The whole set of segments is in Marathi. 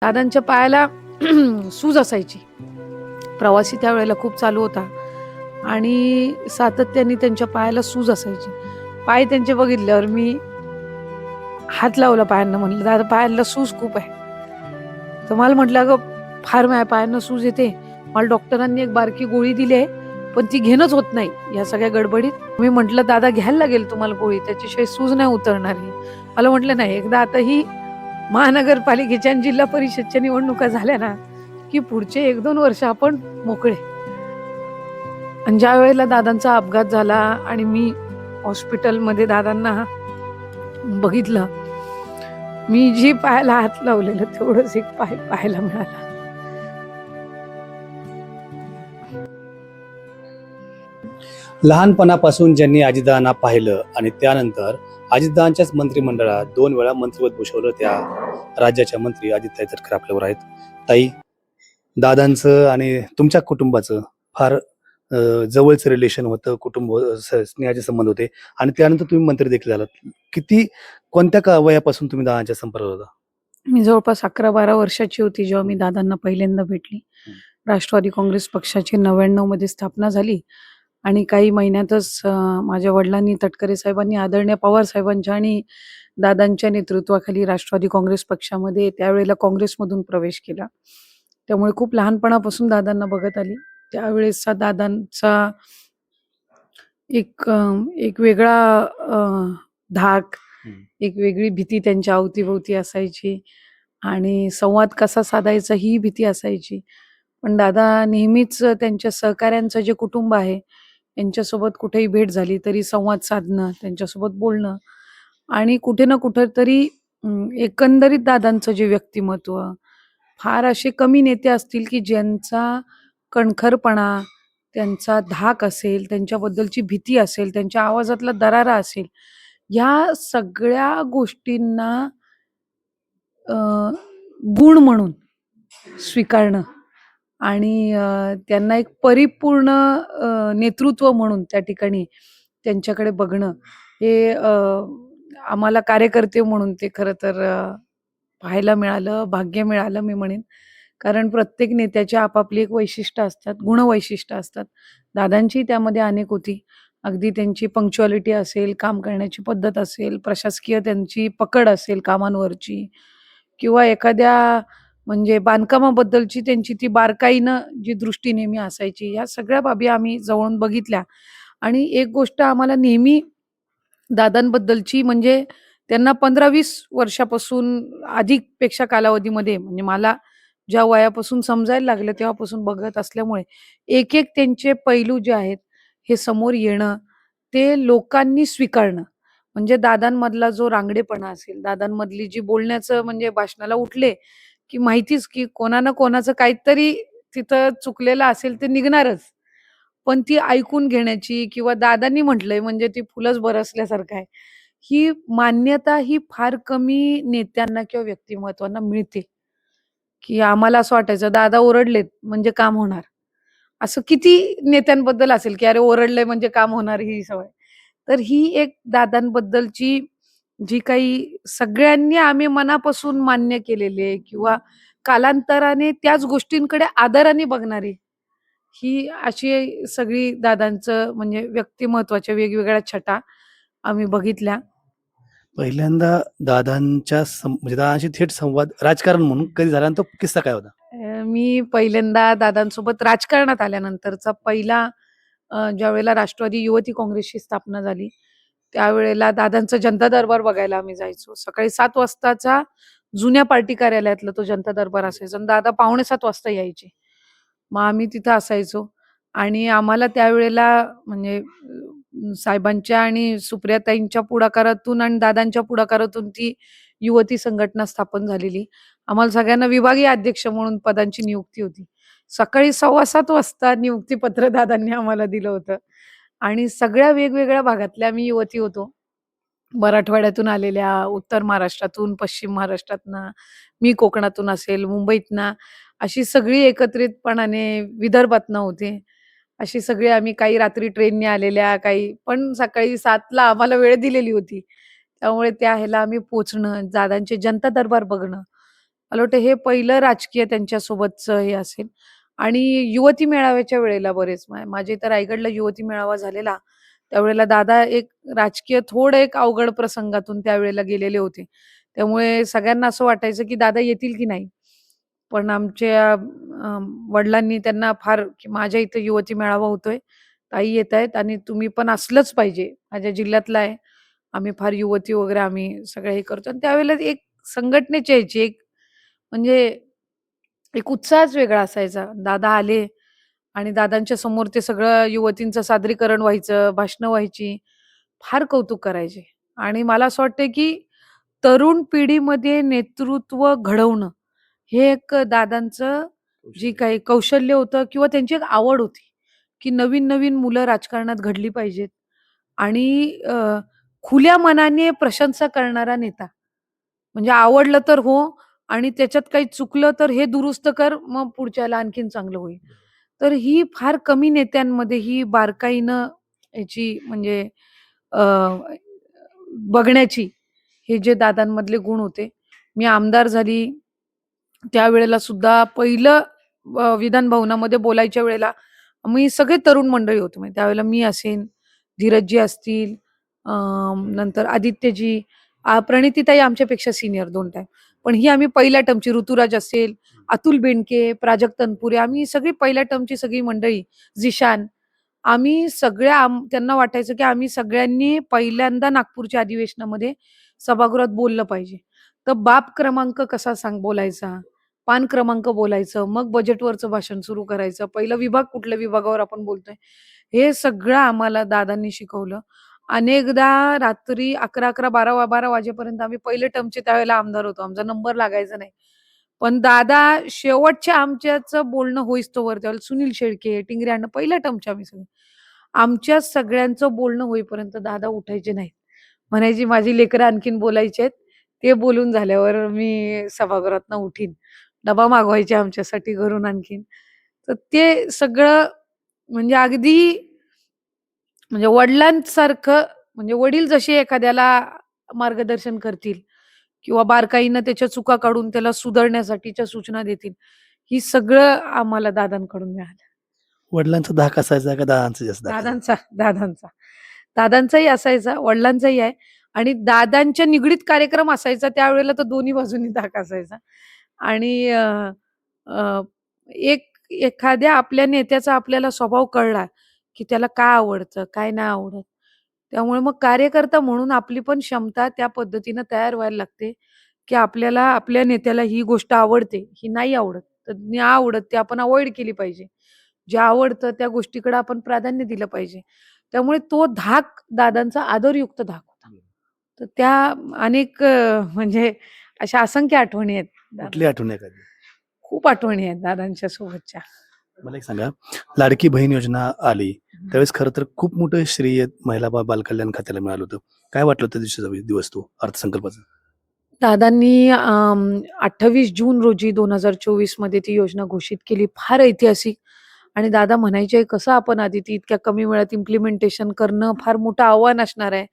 दादांच्या पायाला सूज असायची. प्रवासी त्यावेळेला खूप चालू होता आणि सातत्याने त्यांच्या पायाला सूज असायची. पाय त्यांचे बघितल्यावर मी हात लावला पायांना, म्हणलं, "दादा, पायाला सूज खूप आहे." तर मला म्हटलं, "अगं, फार माझ्या पायांना सूज येते. मला डॉक्टरांनी एक बारकी गोळी दिली आहे, पण ती घेणंच होत नाही या सगळ्या गडबडीत." मी म्हटलं, "दादा, घ्यायला लागेल तुम्हाला गोळी, त्याच्याशिवाय सूज नाही उतरणार ही." मला म्हटलं, "नाही, एकदा आता ही महानगरपालिकेच्या आणि जिल्हा परिषदच्या निवडणुका झाल्या ना, की पुढचे 1-2 वर्ष आपण मोकळे." आणि ज्यावेळेला दादांचा अपघात झाला आणि मी हॉस्पिटलमध्ये दादांना बघितलं, मी जी पायाला हात लावलेलं तेवढंच एक पाय पाहायला मिळाला. लहानपणापासून ज्यांनी अजितदादांना पाहिलं आणि त्यानंतर अजितदादांच्याच मंत्रिमंडळात 2 वेळा मंत्रिपद भूषवलं, त्या राज्याच्या मंत्री आदित्यताई तटकरे आपल्यावर आहेत. ताई, दादांचं आणि तुमच्या कुटुंबाचं फार जवळचं रिलेशन होतं, कुटुंब स्नेहाचे संबंध होते आणि त्यानंतर तुम्ही मंत्री देखील झालात. कोणत्या वयापासून तुम्ही दादांच्या संपर्कात होता? मी जवळपास 11-12 वर्षाची होती जेव्हा मी दादांना पहिल्यांदा भेटली. राष्ट्रवादी काँग्रेस पक्षाची 99 मध्ये स्थापना झाली आणि काही महिन्यातच माझ्या वडिलांनी, तटकरे साहेबांनी, आदरणीय पवार साहेबांच्या आणि दादांच्या नेतृत्वाखाली राष्ट्रवादी काँग्रेस पक्षामध्ये त्यावेळेला काँग्रेसमधून प्रवेश केला. त्यामुळे खूप लहानपणापासून दादांना बघत आली. त्यावेळेसचा दादांचा एक वेगळा धाक, एक वेगळी भीती त्यांच्या अवतीभोवती असायची आणि संवाद कसा साधायचा ही भीती असायची. पण दादा नेहमीच त्यांच्या सहकाऱ्यांचं जे कुटुंब आहे, यांच्यासोबत कुठेही भेट झाली तरी संवाद साधणं, त्यांच्यासोबत बोलणं आणि कुठे ना कुठेतरी एकंदरीत दादांचं जे व्यक्तिमत्व, फार असे कमी नेते असतील की ज्यांचा कणखरपणा, त्यांचा धाक असेल, त्यांच्याबद्दलची भीती असेल, त्यांच्या आवाजातला दरारा असेल, ह्या सगळ्या गोष्टींना अ, गुण म्हणून स्वीकारणं आणि त्यांना एक परिपूर्ण नेतृत्व म्हणून त्या ठिकाणी त्यांच्याकडे बघणं, हे आम्हाला कार्यकर्ते म्हणून ते खरं तर पाहायला मिळालं, भाग्य मिळालं मी म्हणेन. कारण प्रत्येक नेत्याची आपापली एक वैशिष्ट्य असतात, गुणवैशिष्ट्य असतात. दादांची त्यामध्ये अनेक होती. अगदी त्यांची पंक्च्युअलिटी असेल, काम करण्याची पद्धत असेल, प्रशासकीय त्यांची पकड असेल कामांवरची किंवा एखाद्या म्हणजे बांधकामाबद्दलची त्यांची ती बारकाईनं जी दृष्टी नेहमी असायची, या सगळ्या बाबी आम्ही जवळून बघितल्या. आणि एक गोष्ट आम्हाला नेहमी दादांबद्दलची म्हणजे त्यांना 15-20 वर्षापासून अधिकपेक्षा कालावधीमध्ये म्हणजे मला ज्या वयापासून समजायला लागलं तेव्हापासून बघत असल्यामुळे एक-एक त्यांचे पैलू जे आहेत, हे समोर येणं, ते लोकांनी स्वीकारणं. म्हणजे दादांमधला जो रांगडेपणा असेल, दादांमधली जी बोलण्याचं म्हणजे भाषणाला उठले, की माहितीच की कोणा ना कोणाचं काहीतरी तिथं चुकलेलं असेल ते निघणारच. पण ती ऐकून घेण्याची किंवा दादांनी म्हटलंय म्हणजे ती फुलंच बरसल्यासारखं आहे. ही मान्यता ही फार कमी नेत्यांना किंवा व्यक्तिमत्त्वांना मिळते, की आम्हाला असं वाटायचं दादा ओरडलेत म्हणजे काम होणार. असं किती नेत्यांबद्दल असेल, की अरे ओरडलंय म्हणजे काम होणार ही सवय. तर ही एक दादांबद्दलची जी काही सगळ्यांनी आम्ही मनापासून मान्य केलेली आहे किंवा कालांतराने त्याच गोष्टींकडे आदराने बघणारी, ही अशी सगळी दादांचं म्हणजे व्यक्तिमत्त्वाच्या वेगवेगळ्या छटा आम्ही बघितल्या. पहिल्यांदा म्हणजे दादांशी थेट संवाद राजकारण म्हणून कधी झाला आणि तो किस्सा काय होता? मी पहिल्यांदा दादांसोबत राजकारणात आल्यानंतरचा पहिला ज्यावेळेला राष्ट्रवादी युवती काँग्रेसची स्थापना झाली, त्यावेळेला दादांचा जनता दरबार बघायला आम्ही जायचो. सकाळी 7 वाजताचा जुन्या पार्टी कार्यालयातला तो जनता दरबार असायचा आणि दादा 6:45 वाजता यायचे. मग आम्ही तिथं असायचो आणि आम्हाला त्यावेळेला म्हणजे साहेबांच्या आणि सुप्रियाताईंच्या पुढाकारातून आणि दादांच्या पुढाकारातून ती युवती संघटना स्थापन झालेली. आम्हाला सगळ्यांना विभागीय अध्यक्ष म्हणून पदांची नियुक्ती होती. सकाळी 6:15 वाजता नियुक्तीपत्र दादांनी आम्हाला दिलं होतं आणि सगळ्या वेगवेगळ्या भागातल्या आम्ही युवती होतो. मराठवाड्यातून आलेल्या, उत्तर महाराष्ट्रातून, पश्चिम महाराष्ट्रातनं, मी कोकणातून असेल, मुंबईतनं, अशी सगळी एकत्रितपणाने विदर्भातनं होते. अशी सगळी आम्ही काही रात्री ट्रेनने आलेल्या, काही पण सकाळी 7:00ला आम्हाला वेळ दिलेली होती. त्यामुळे त्या ह्याला आम्ही पोहोचणं, दादांचे जनता दरबार बघणं, मला वाटतं हे पहिलं राजकीय त्यांच्यासोबतचं हे असेल. आणि युवती मेळाव्याच्या वेळेला बरेच माझ्या इथं रायगडला युवती मेळावा झालेला. त्यावेळेला दादा एक राजकीय थोडं एक अवघड प्रसंगातून त्यावेळेला गेलेले होते. त्यामुळे सगळ्यांना असं वाटायचं, की दादा येतील की नाही? पण आमच्या वडिलांनी त्यांना फार की माझ्या इथे युवती मेळावा होतोय, ताई येतायत आणि तुम्ही पण असलंच पाहिजे. माझ्या जिल्ह्यातला आहे. आम्ही फार युवती वगैरे आम्ही सगळं हे करतो आणि त्यावेळेला एक संघटनेची यायची एक म्हणजे एक उत्साहच वेगळा असायचा. दादा आले आणि दादांच्या समोर ते सगळं युवतींचं सादरीकरण व्हायचं, भाषणं व्हायची. फार कौतुक करायचे आणि मला असं वाटतं, की तरुण पिढीमध्ये नेतृत्व घडवणं हे एक दादांचं जी काही कौशल्य होतं किंवा त्यांची एक आवड होती, की नवीन-नवीन मुलं राजकारणात घडली पाहिजेत आणि खुल्या मनाने प्रशंसा करणारा नेता. म्हणजे आवडलं तर हो आणि त्याच्यात काही चुकलं तर हे दुरुस्त कर, मग पुढच्याला आणखीन चांगलं होईल. तर ही फार कमी नेत्यांमध्ये ही बारकाईनं याची म्हणजे अ, बघण्याची हे जे दादांमधले गुण होते. मी आमदार झाली त्यावेळेला सुद्धा पहिलं विधान भवनामध्ये बोलायच्या वेळेला मी सगळे तरुण मंडळी होतो. म्हणजे त्यावेळेला मी असेन, धीरजजी असतील, अ, नंतर आदित्यजी, प्रणितीताई आमच्यापेक्षा सीनियर 2 टाइम. पण ही आम्ही पहिल्या टर्मची ऋतुराज असेल, अतुल बेनके, प्राजक्त तनपुरे आम्ही सगळी पहिल्या टर्मची सगळी मंडळी, झिशान आम्ही सगळ्या त्यांना वाटायचं, की आम्ही सगळ्यांनी पहिल्यांदा नागपूरच्या अधिवेशनामध्ये सभागृहात बोललं पाहिजे. तर बाप क्रमांक कसा बोलायचा, पान क्रमांक बोलायचं, मग बजेटवरचं भाषण सुरू करायचं. पहिला विभाग कुठल्या विभागावर आपण बोलतोय, हे सगळं आम्हाला दादांनी शिकवलं. अनेकदा रात्री 11-11, 12-12 वाजेपर्यंत आम्ही पहिले टर्मचे त्यावेळेला आमदार होतो. आमचा नंबर लागायचा नाही. पण दादा शेवटच्या आमच्याचं बोलणं होईस्तोवर त्यावेळेला सुनील शेळके, टिंगरे अण्णा पहिल्या टर्मचे आम्ही सगळे. आमच्या सगळ्यांचं बोलणं होईपर्यंत दादा उठायचे नाहीत. म्हणायची, "माझी लेकरं आणखीन बोलायची आहेत. ते बोलून झाल्यावर मी सभागृहातनं उठीन." डबा मागवायचे आमच्यासाठी घरून आणखीन. तर ते सगळं म्हणजे अगदी म्हणजे वडिलांसारखं म्हणजे वडील जसे एखाद्याला मार्गदर्शन करतील किंवा बारकाईनं त्याच्या चुका काढून त्याला सुधारण्यासाठीच्या सूचना देतील. ही सगळं आम्हाला दादांकडून मिळालं. वडिलांचा धाक असायचा का दादांचा जास्त धाक असायचा? दादांचा. दादांचाही असायचा, वडिलांचाही आहे आणि दादांच्या निगडीत कार्यक्रम असायचा त्यावेळेला तर दोन्ही बाजूंनी धाक असायचा. आणि अ, एक एखाद्या आपल्या नेत्याचा आपल्याला स्वभाव कळला, की त्याला काय आवडतं, काय नाही आवडत. त्यामुळे मग कार्यकर्ता म्हणून आपली पण क्षमता त्या पद्धतीनं तयार व्हायला लागते, की आपल्याला आपल्या नेत्याला ही गोष्ट आवडते, ही नाही आवडत. तर नाही आवडत ते आपण अव्हॉइड केली पाहिजे. जे आवडतं त्या गोष्टीकडे आपण प्राधान्य दिलं पाहिजे. त्यामुळे तो धाक दादांचा आदरयुक्त धाक होता. तर त्या अनेक म्हणजे अशा असंख्य आठवणी आहेत कुठली दादा. आठवण एखादी? खूप आठवणी आहेत दादांच्या सोबतच्या. मला एक सांगा, लाडकी बहीण योजना आली, हं. त्यावेळेस खरं तर खूप मोठं श्रेय महिला बालकल्याण खात्याला मिळालं होतं. काय वाटलं त्या दिवशीचा दिवस तो अर्थसंकल्पाचा? दादांनी 28 जून रोजी 2024 मध्ये ती योजना घोषित केली. फार ऐतिहासिक आणि दादा म्हणायचे, "कसं आपण आधी ती इतक्या कमी वेळात इम्प्लिमेंटेशन करणं फार मोठं आव्हान असणार आहे."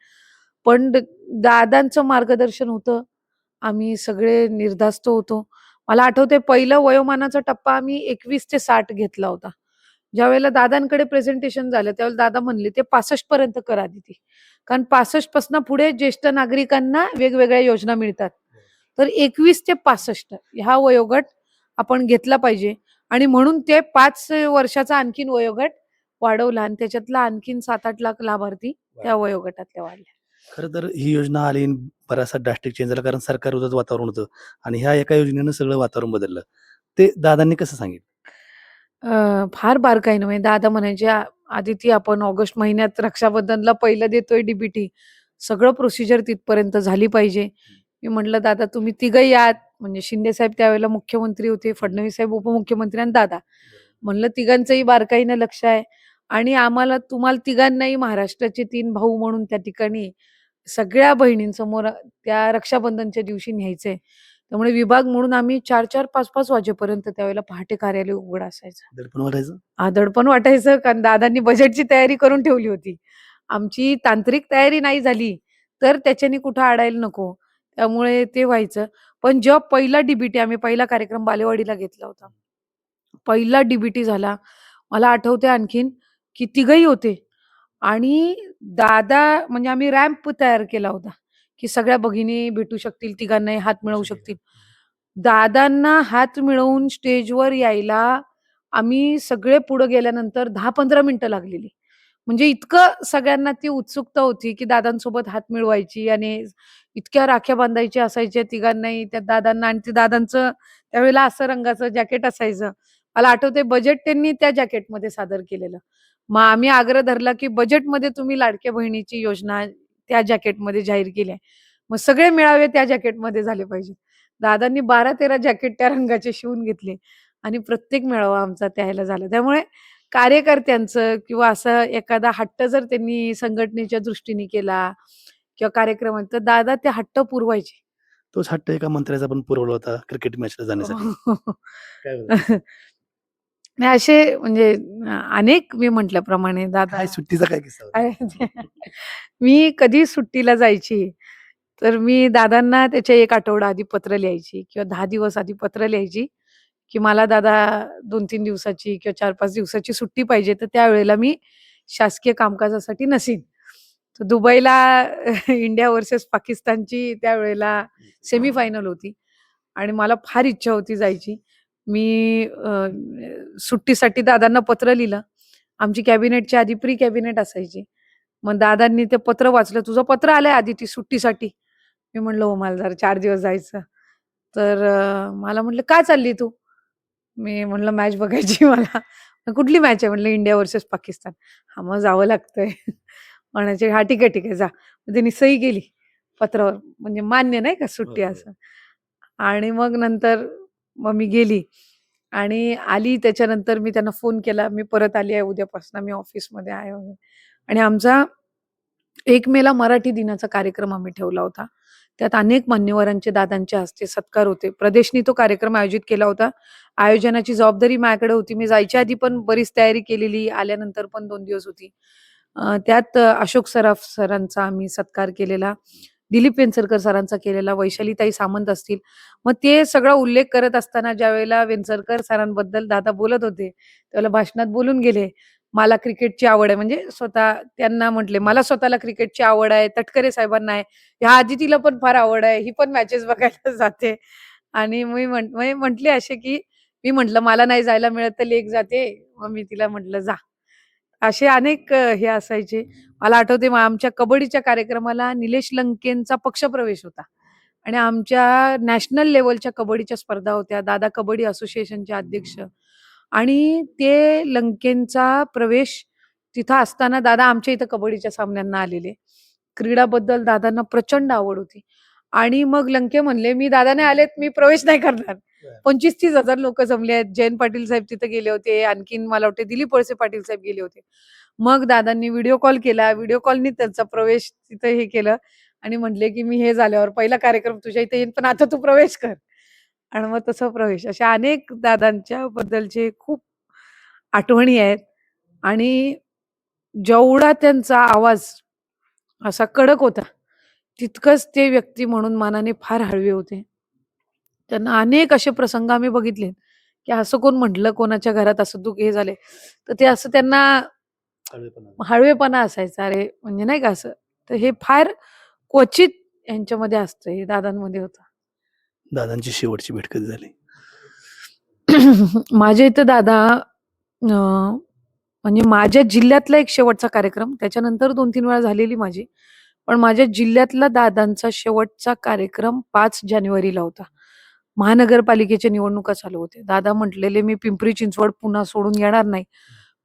पण दादांचं मार्गदर्शन होतं. आम्ही सगळे निर्धास्त होतो. मला आठवतंय पहिलं वयोमानाचा टप्पा आम्ही 21 ते 60 घेतला होता. ज्यावेळेला दादांकडे प्रेझेंटेशन झालं, त्यावेळेला दादा म्हणले, "ते 65 पर्यंत करा दीदी." कारण 65 पासून पुढे ज्येष्ठ नागरिकांना वेगवेगळ्या योजना मिळतात. तर 21 ते 65 हा वयोगट आपण घेतला पाहिजे आणि म्हणून ते 5 वर्षाचा आणखीन वयोगट वाढवला आणि त्याच्यातला आणखीन 7-8 लाख लाभार्थी त्या वयोगटातल्या वाढल्या. खरं तर ही योजना आली आणि बराचसा ड्रास्टिक चेंज झाला कारण सरकार विरोधात वातावरण होतं आणि ह्या एका योजनेनं सगळं वातावरण बदललं. ते दादांनी कसं सांगितलं? फार बारकाईनं म्हणजे दादा म्हणायचे, "आदिती आपण ऑगस्ट महिन्यात रक्षाबंधनला पहिलं देतोय डी सगळं प्रोसिजर तिथपर्यंत झाली पाहिजे." मी म्हटलं, "दादा तुम्ही तिघंही यात." म्हणजे शिंदे साहेब त्यावेळेला मुख्यमंत्री होते, फडणवीस साहेब उपमुख्यमंत्री आणि दादा. म्हणलं, "तिघांचंही बारकाईनं लक्ष आहे आणि आम्हाला तुम्हाला तिघांनाही महाराष्ट्राचे 3 भाऊ म्हणून त्या ठिकाणी सगळ्या बहिणींसमोर त्या रक्षाबंधनच्या दिवशी न्यायचंय." त्यामुळे विभाग म्हणून आम्ही 4-4, 5-5 वाजेपर्यंत त्यावेळेला पहाटे कार्यालय उघडं असायचं. दडपण वाटायचं? दडपण वाटायचं कारण दादांनी बजेटची तयारी करून ठेवली होती. आमची तांत्रिक तयारी नाही झाली, तर त्याच्याने कुठं अडायला नको. त्यामुळे ते व्हायचं. पण जेव्हा पहिला डीबीटी आम्ही पहिला कार्यक्रम बालेवाडीला घेतला होता. पहिला डीबीटी झाला. मला आठवतंय आणखीन, की तिघही होते आणि दादा म्हणजे आम्ही रॅम्प तयार केला होता, की सगळ्या भगिनी भेटू शकतील, तिघांनाही हात मिळवू शकतील. दादांना हात मिळवून स्टेजवर यायला आम्ही सगळे पुढे गेल्यानंतर 10-15 मिनिटं लागलेली. म्हणजे इतकं सगळ्यांना ती उत्सुकता होती, की दादांसोबत हात मिळवायची आणि इतक्या राख्या बांधायच्या असायच्या तिघांनाही त्या दादांना आणि ते दादांचं त्यावेळेला असं रंगाचं जॅकेट असायचं. मला आठवतंय बजेट त्यांनी त्या जॅकेटमध्ये सादर केलेलं. मग आम्ही आग्रह धरला, की बजेटमध्ये तुम्ही लाडक्या बहिणीची योजना त्या जॅकेटमध्ये जाहीर केली आहे. मग सगळे मेळावे त्या जॅकेटमध्ये झाले पाहिजेत. दादांनी 12-13 जॅकेट त्या रंगाचे शिवून घेतले आणि प्रत्येक मेळावा आमचा त्या ह्याला झाला. त्यामुळे कार्यकर्त्यांचं किंवा असं एखादा हट्ट जर त्यांनी संघटनेच्या दृष्टीने केला किंवा कार्यक्रमात, तर दादा ते हट्ट पुरवायचे. तोच हट्ट एका मंत्र्याचा पण पुरवला होता क्रिकेट मॅचला जाण्यासाठी. काय बोलता? नाही असे म्हणजे अनेक मी म्हटल्याप्रमाणे दादा काय सुट्टीचा काय किस्सा होता? मी कधी सुट्टीला जायची, तर मी दादांना त्याच्या 1 आठवडा आधी पत्र लिहायची किंवा 10 दिवस आधी पत्र लिहायची, की मला दादा 2-3 दिवसाची किंवा 4-5 दिवसाची सुट्टी पाहिजे. तर त्यावेळेला मी शासकीय कामकाजासाठी नसीन. तर दुबईला इंडिया व्हर्सेस पाकिस्तानची त्यावेळेला सेमीफायनल होती आणि मला फार इच्छा होती जायची. मी सुट्टीसाठी दादांना पत्र लिहिलं. आमची कॅबिनेटच्या आधी प्री कॅबिनेट असायची. मग दादांनी ते पत्र वाचलं, "तुझं पत्र आलंय आदिती सुट्टीसाठी?" मी म्हणलं, "हो, मला जरा 4 दिवस जायचं." तर मला म्हटलं, "का चालली तू?" मी म्हटलं, "मॅच बघायची मला." "कुठली मॅच आहे?" म्हटलं, "इंडिया व्हर्सेस पाकिस्तान." "हां, मग जावं लागतंय." म्हणायचे, "हां, ठीक आहे, ठीक आहे, जा." मग त्यांनी सही केली पत्रावर, म्हणजे मान्य नाही का सुट्टी बरोबर. असं. आणि मग नंतर मग मी गेली आणि आली त्याच्यानंतर मी त्यांना फोन केला, "मी परत आली आहे उद्यापासून मी ऑफिसमध्ये आहे" वगैरे. आणि आमचा 1 मेला मराठी दिनाचा कार्यक्रम आम्ही ठेवला होता. त्यात अनेक मान्यवरांचे दादांच्या हस्ते सत्कार होते. प्रदेशनी तो कार्यक्रम आयोजित केला होता. आयोजनाची जबाबदारी माझ्याकडे होती. मी जायच्या आधी पण बरीच तयारी केलेली, आल्यानंतर पण 2 दिवस होती. त्यात अशोक सराफ सरांचा आम्ही सत्कार केलेला, दिलीप वेंचरकर सरांचा केलेला, वैशालीताई सामंत असतील. मग ते सगळा उल्लेख करत असताना ज्यावेळेला वेंचरकर सरांबद्दल दादा बोलत होते, त्यावेळेला भाषणात बोलून गेले, "मला क्रिकेटची आवड आहे." म्हणजे स्वतः त्यांना म्हटले, "मला स्वतःला क्रिकेटची आवड आहे, तटकरे साहेबांना आहे. ह्या आदितीला पण फार आवड आहे. ही पण मॅचेस बघायला जाते." आणि मी म्हटले असे, की मी म्हटलं, "मला नाही जायला मिळत तर लेक जाते." मग मी तिला म्हटलं, "जा." असे अनेक हे असायचे. मला आठवते मग आमच्या कबड्डीच्या कार्यक्रमाला निलेश लंकेंचा पक्षप्रवेश होता आणि आमच्या नॅशनल लेव्हलच्या कबड्डीच्या स्पर्धा होत्या. दादा कबड्डी असोसिएशनचे अध्यक्ष आणि ते लंकेंचा प्रवेश तिथं असताना दादा आमच्या इथं कबड्डीच्या सामन्यांना आलेले. क्रीडाबद्दल दादांना प्रचंड आवड होती आणि मग लंके म्हणले, "मी दादा नाही आलेत, मी प्रवेश नाही करणार." 25,000-30,000 लोकं जमले आहेत. जयंत पाटील साहेब तिथे गेले होते. आणखीन मला वाटते दिलीप वळसे पाटील साहेब गेले होते. मग दादांनी व्हिडिओ कॉल केला. व्हिडिओ कॉलनी त्यांचा प्रवेश तिथं हे केलं आणि म्हटले, की "मी हे झाल्यावर पहिला कार्यक्रम तुझ्या इथे येईन, पण आता तू प्रवेश कर." आणि मग तसा प्रवेश. अशा अनेक दादांच्या बद्दलचे खूप आठवणी आहेत आणि जेवढा त्यांचा आवाज असा कडक होता, तितकंच ते व्यक्ती म्हणून मनाने फार हळवे होते. त्यांना अनेक असे प्रसंग आम्ही बघितले, की असं कोण म्हटलं कोणाच्या घरात असं दुःख हे झालंय, तर ते असं त्यांना हळवेपणा. हळवेपणा असायचा. अरे, म्हणजे नाही का असं. तर हे फार क्वचित यांच्यामध्ये असतं, हे दादांमध्ये होतं. दादांची शेवटची भेट कधी झाली? माझ्या इथं दादा म्हणजे माझ्या जिल्ह्यातला एक शेवटचा कार्यक्रम, त्याच्यानंतर 2-3 वेळा झालेली माझी. पण माझ्या जिल्ह्यातला दादांचा शेवटचा कार्यक्रम 5 जानेवारीला होता. महानगरपालिकेच्या निवडणुका चालू होत्या. दादा म्हटलेले, "मी पिंपरी चिंचवड पुन्हा सोडून येणार नाही.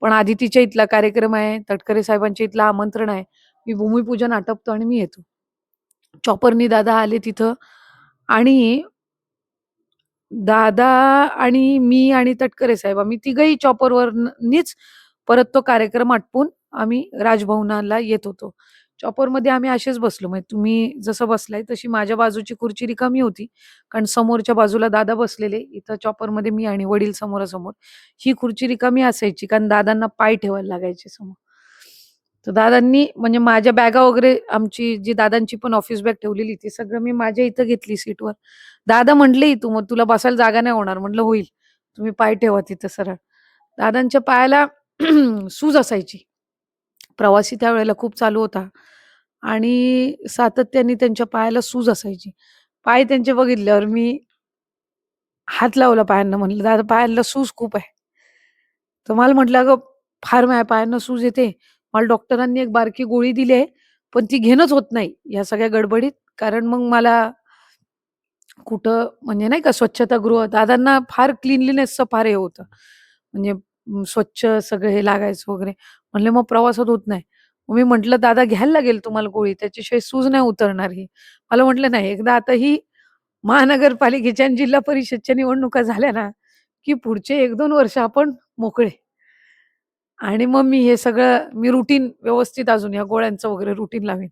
पण आदितीच्या इथला कार्यक्रम आहे, तटकरे साहेबांच्या इथलं आमंत्रण आहे. मी भूमिपूजन आटपतो आणि मी येतो." चॉपरनी दादा आले तिथं आणि दादा आणि मी आणि तटकरे साहेब आम्ही तिघंही चॉपरवरनीच परत तो कार्यक्रम आटपून आम्ही राजभवनाला येत होतो. चॉपरमध्ये आम्ही असेच बसलो. म्हणजे तुम्ही जसं बसलाय तशी माझ्या बाजूची खुर्ची रिकामी होती. कारण समोरच्या बाजूला दादा बसलेले. इथं चॉपरमध्ये मी आणि वडील समोरासमोर. ही खुर्ची रिकामी असायची कारण दादांना पाय ठेवायला लागायचे समोर. तर दादांनी म्हणजे माझ्या बॅगा वगैरे आमची जी दादांची पण ऑफिस बॅग ठेवलेली ती सगळं मी माझ्या इथं घेतली सीटवर. दादा म्हटले, "तू मग तुला बसायला जागा नाही होणार." म्हटलं, "होईल. तुम्ही पाय ठेवा तिथं सरळ." दादांच्या पायाला सूज असायची. प्रवासी त्यावेळेला खूप चालू होता आणि सातत्याने त्यांच्या पायाला सूज असायची. पाय त्यांचे बघितल्यावर मी हात लावला पायांना. म्हटलं, "दादा पायाला सूज खूप आहे." तर मला म्हटलं, "अगं फार माझ्या पायांना सूज येते. मला डॉक्टरांनी एक बारकी गोळी दिली आहे, पण ती घेणंच होत नाही या सगळ्या गडबडीत." कारण मग मला कुठं म्हणजे नाही का स्वच्छतागृह दादांना फार क्लीनलीनेसचं फार हे होतं. म्हणजे स्वच्छ सगळं हे लागायचं वगैरे. म्हणले, "मग प्रवासात होत नाही." मग मी म्हटलं, "दादा घ्यायला लागेल तुम्हाला गोळी, त्याच्याशिवाय सूज नाही उतरणार ही." मला म्हटलं, "नाही, एकदा आता ही महानगरपालिकेच्या आणि जिल्हा परिषदच्या निवडणुका झाल्या ना, की पुढचे 1-2 वर्ष आपण मोकळे." आणि मग मी हे सगळं मी रुटीन व्यवस्थित अजून या गोळ्यांचं वगैरे रुटीन लावेन.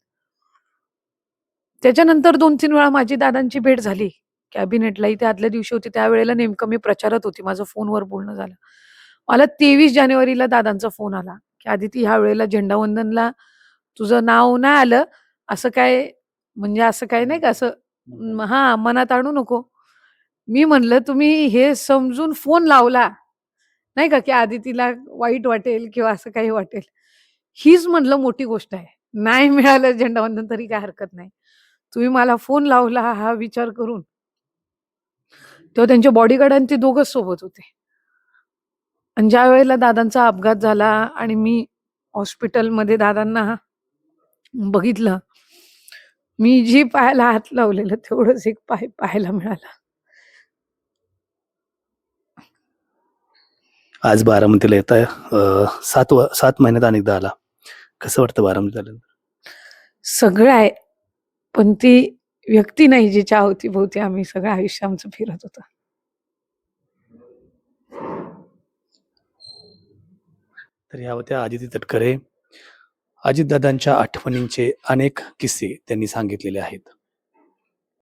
त्याच्यानंतर 2-3 वेळा माझी दादांची भेट झाली. कॅबिनेटलाही ते आदल्या दिवशी होते त्यावेळेला नेमकं मी प्रचारात होती. माझं फोनवर बोलणं झालं. मला 23 जानेवारीला दादांचा फोन आला, की "अदिती ह्या वेळेला झेंडावंदनला तुझं नाव नाही आलं, असं काय म्हणजे असं काय नाही का असं हां, मनात आणू नको." मी म्हणलं, "तुम्ही हे समजून फोन लावला नाही का, की अदितीला वाईट वाटेल किंवा असं काही वाटेल. हीच म्हटलं मोठी गोष्ट आहे. नाही मिळालं झेंडावंदन तरी काही हरकत नाही. तुम्ही मला फोन लावला हा विचार करून. तेव्हा त्यांचे बॉडीगार्ड आणि ते दोघंच सोबत होते. आणि ज्यावेळेला दादांचा अपघात झाला आणि मी हॉस्पिटलमध्ये दादांना बघितलं, मी जी पायाला हात लावलेला तेवढंच एक पाय पाहायला मिळाला. आज बारामतीला येताय. 7 महिन्यात अनेकदा आला. कसं वाटतं बारामतीत आल्यानंतर? सगळं आहे, पण ती व्यक्ती नाही जिच्या अवती-भोवती आम्ही सगळं आयुष्य आमचं फिरत होतं. तर ह्या होत्या अदिती तटकरे. अजितदादांच्या आठवणींचे अनेक किस्से त्यांनी सांगितलेले आहेत.